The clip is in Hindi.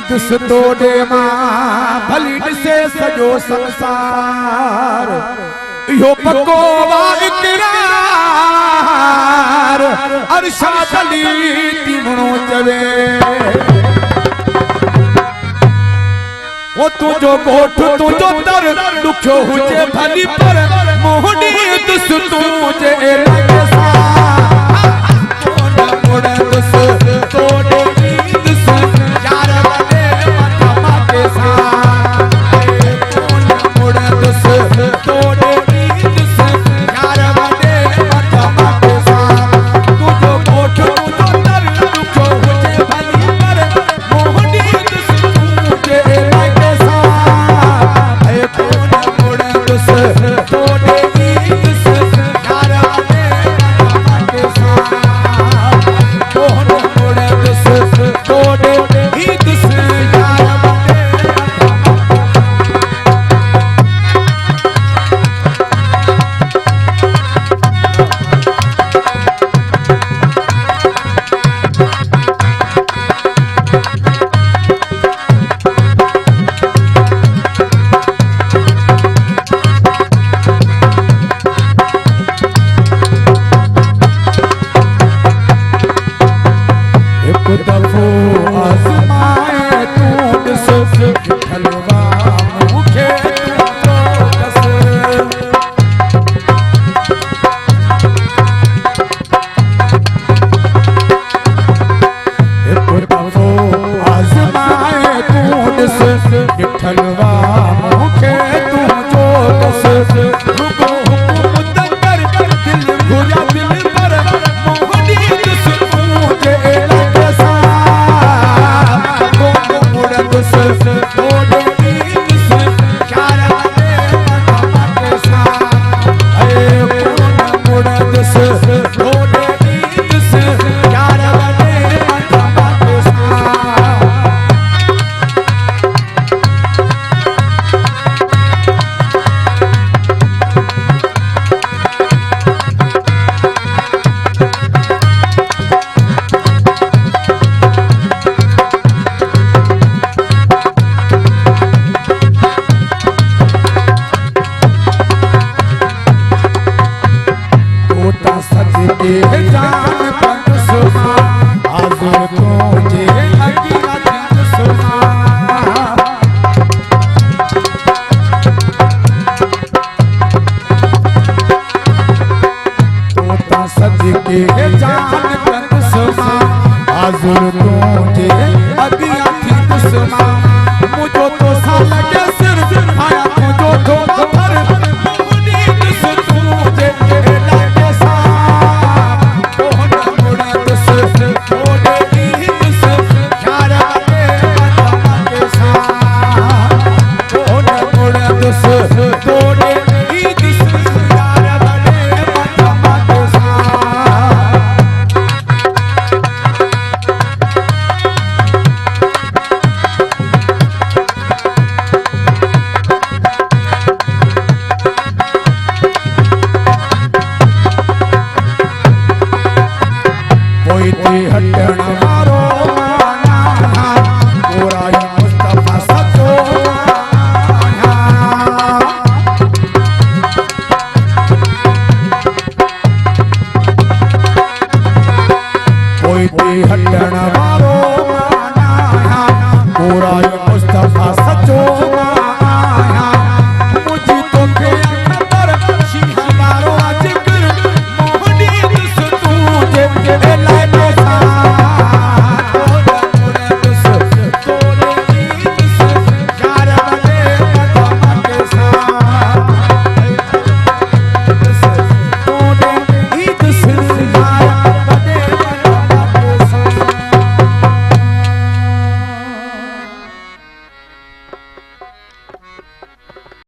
दुस तोड़े मां भलीन से सजो संसार यो पको इकरार अरशद अली तिमणो चवे वो तुझो गोठ तुझो दर दुखो हुजे भली पर मोहनी दुस तुझे लगे सा मोड़ा दुस तोड़े दुस यार बने मथमा के सा मोड़ा दुस तोड़े दुस यार बने मथमा के सा तुझो गोठ तुझो दर दुखो हुजे भली पर मोहनी दुस तुझे लगे सा मोड़ा दुस तोड़े दुस यार बने मथमा के सा मोड़ा दुस तोड़े दुस यार बने एक दफो आजमाए तू दस खलवा मुखे तू दस एक दफो आजमाए तू दस खलवा मुखे तू दस रुको हुकुम कर दिल घुरा दिल पर मोहनी दुस मुझे लगे सा मोड़ा दुस तोड़े दुस यार बने मथमा के सा मोड़ा दुस तोड़े दुस यार बने मथमा के सा तोता सजदे जान पंग सुना आज़ुर तुझे अगिला दिन सुना तोता सजदे जान पंग सुना आज़ुर तुझे अगिला